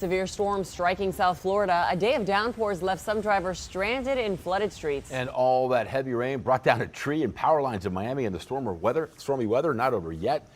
Severe storm striking South Florida. A day of downpours left some drivers stranded in flooded streets. And all that heavy rain brought down a tree and power lines in Miami, and the stormy weather not over yet.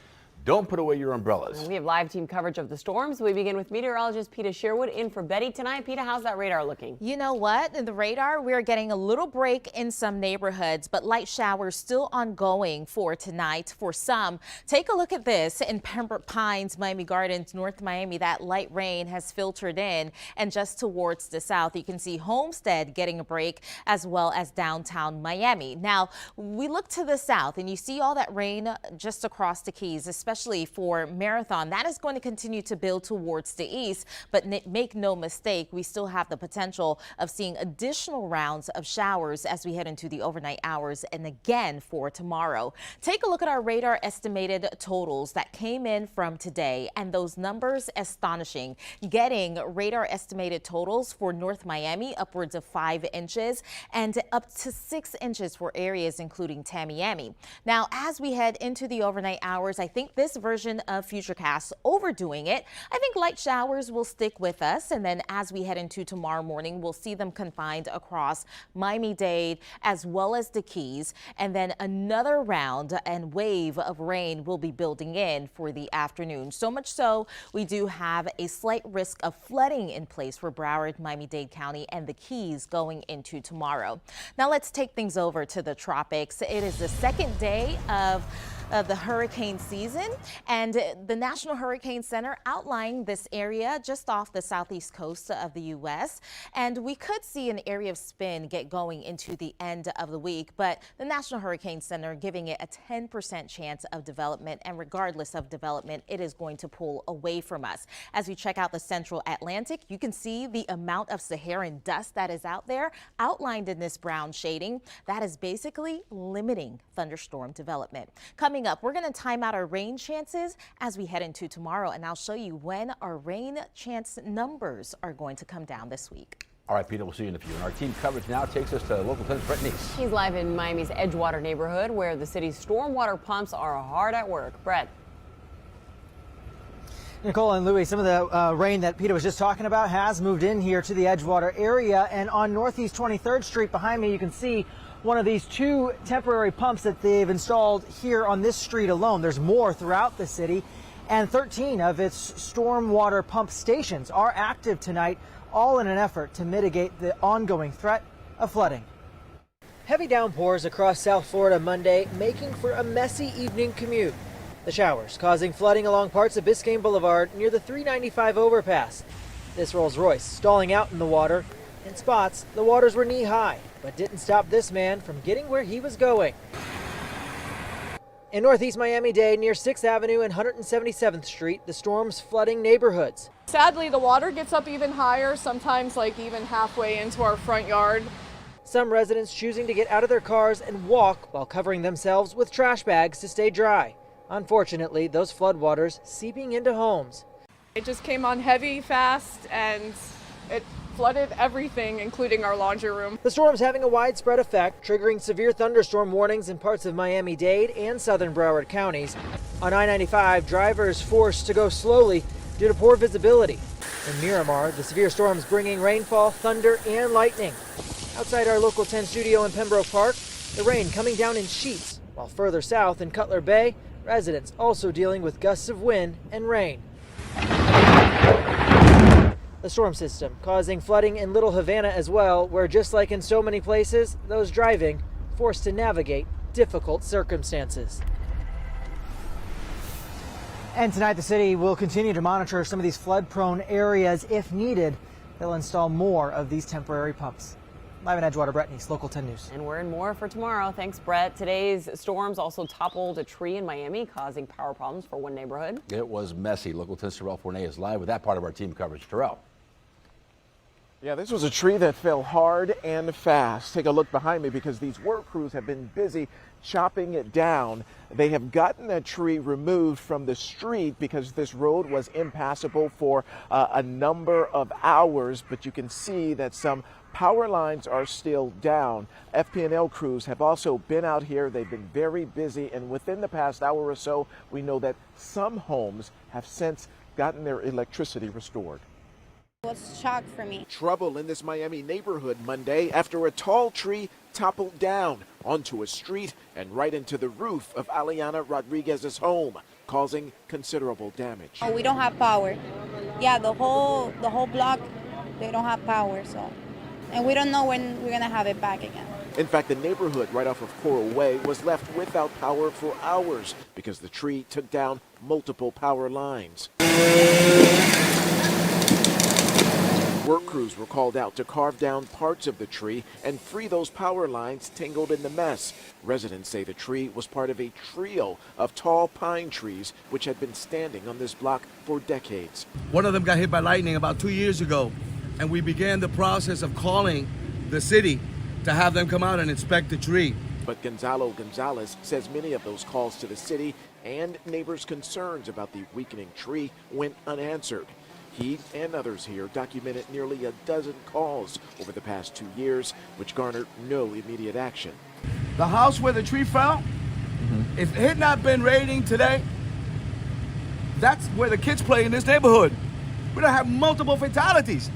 Don't put away your umbrellas. And we have live team coverage of the storms. We begin with meteorologist Peta Sheerwood in for Betty tonight. Peta, how's that radar looking? You know what? In the radar, we're getting a little break in some neighborhoods, but light showers still ongoing for tonight for some. Take a look at this in Pembroke Pines, Miami Gardens, North Miami. That light rain has filtered in, and just towards the south, you can see Homestead getting a break, as well as downtown Miami. Now, we look to the south and you see all that rain just across the Keys, especially for Marathon. That is going to continue to build towards the east, but make no mistake, we still have the potential of seeing additional rounds of showers as we head into the overnight hours and again for tomorrow. Take a look at our radar estimated totals that came in from today, and those numbers astonishing. Getting radar estimated totals for North Miami upwards of 5 inches and up to 6 inches for areas including Tamiami. Now, as we head into the overnight hours, I think this version of Futurecast overdoing it. I think light showers will stick with us, and then as we head into tomorrow morning, we'll see them confined across Miami-Dade as well as the Keys, and then another round and wave of rain will be building in for the afternoon. So much so, we do have a slight risk of flooding in place for Broward, Miami-Dade County, and the Keys going into tomorrow. Now let's take things over to the tropics. It is the second day of the hurricane season, and the National Hurricane Center outlined this area just off the southeast coast of the U.S. And we could see an area of spin get going into the end of the week, but the National Hurricane Center giving it a 10% chance of development, and regardless of development, it is going to pull away from us. As we check out the central Atlantic, you can see the amount of Saharan dust that is out there outlined in this brown shading. That is basically limiting thunderstorm development. Coming up, we're going to time out our rain chances as we head into tomorrow, and I'll show you when our rain chance numbers are going to come down this week. All right, Peter, we'll see you in a few. And our team coverage now takes us to local 10's Brett Neese. He's live in Miami's Edgewater neighborhood, where the city's stormwater pumps are hard at work. Brett. Nicole and Louis, some of the rain that Peter was just talking about has moved in here to the Edgewater area, and on Northeast 23rd Street behind me, you can see one of these 2 temporary pumps that they've installed here on this street alone. There's more throughout the city, and 13 of its stormwater pump stations are active tonight, all in an effort to mitigate the ongoing threat of flooding. Heavy downpours across South Florida Monday, making for a messy evening commute. The showers causing flooding along parts of Biscayne Boulevard near the 395 overpass. This Rolls Royce stalling out in the water. In spots, the waters were knee-high, but didn't stop this man from getting where he was going. In Northeast Miami-Dade, near 6th Avenue and 177th Street, the storm's flooding neighborhoods. Sadly, the water gets up even higher, sometimes like even halfway into our front yard. Some residents choosing to get out of their cars and walk while covering themselves with trash bags to stay dry. Unfortunately, those floodwaters seeping into homes. It just came on heavy, fast, and it flooded everything, including our laundry room. The storm's having a widespread effect, triggering severe thunderstorm warnings in parts of Miami-Dade and southern Broward counties. On I-95, drivers forced to go slowly due to poor visibility. In Miramar, the severe storm's bringing rainfall, thunder, and lightning. Outside our local 10 studio in Pembroke Park, the rain coming down in sheets, while further south in Cutler Bay, residents also dealing with gusts of wind and rain. The storm system causing flooding in Little Havana as well, where just like in so many places, those driving forced to navigate difficult circumstances. And tonight the city will continue to monitor some of these flood-prone areas. If needed, they'll install more of these temporary pumps. Live in Edgewater, Brett Neese, Local 10 News. And we're in more for tomorrow. Thanks, Brett. Today's storms also toppled a tree in Miami, causing power problems for one neighborhood. It was messy. Local 10's Terrell Fournay is live with that part of our team coverage. Terrell. Yeah, this was a tree that fell hard and fast. Take a look behind me because these work crews have been busy chopping it down. They have gotten that tree removed from the street because this road was impassable for a number of hours, but you can see that some power lines are still down. FP&L crews have also been out here. They've been very busy, and within the past hour or so, we know that some homes have since gotten their electricity restored. It was a shock for me. Trouble in this Miami neighborhood Monday after a tall tree toppled down onto a street and right into the roof of Aliana Rodriguez's home, causing considerable damage. Oh, we don't have power. Yeah, the whole block, they don't have power, so. And we don't know when we're gonna have it back again. In fact, the neighborhood right off of Coral Way was left without power for hours because the tree took down multiple power lines. Work crews were called out to carve down parts of the tree and free those power lines tangled in the mess. Residents say the tree was part of a trio of tall pine trees which had been standing on this block for decades. One of them got hit by lightning about 2 years ago, and we began the process of calling the city to have them come out and inspect the tree. But Gonzalo Gonzalez says many of those calls to the city and neighbors' concerns about the weakening tree went unanswered. He and others here documented nearly a dozen calls over the past 2 years, which garnered no immediate action. The house where the tree fell, if it had not been raining today, that's where the kids play in this neighborhood. We're gonna have multiple fatalities.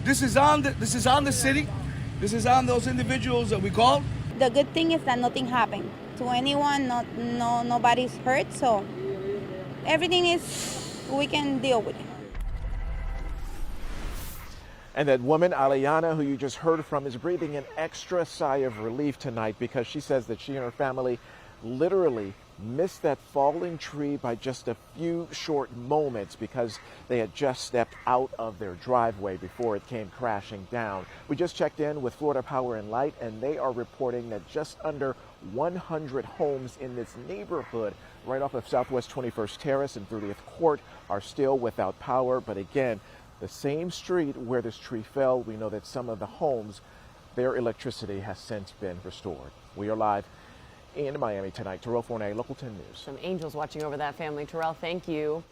This is on the city. This is on those individuals that we called. The good thing is that nothing happened to anyone, nobody's hurt, so everything is, we can deal with it. And that woman, Aliana, who you just heard from, is breathing an extra sigh of relief tonight because she says that she and her family literally missed that falling tree by just a few short moments because they had just stepped out of their driveway before it came crashing down. We just checked in with Florida Power and Light, and they are reporting that just under 100 homes in this neighborhood right off of Southwest 21st Terrace and 30th Court are still without power. But again, the same street where this tree fell, we know that some of the homes, their electricity has since been restored. We are live in Miami tonight. Terrell Forney, Local 10 News. Some angels watching over that family. Terrell, thank you.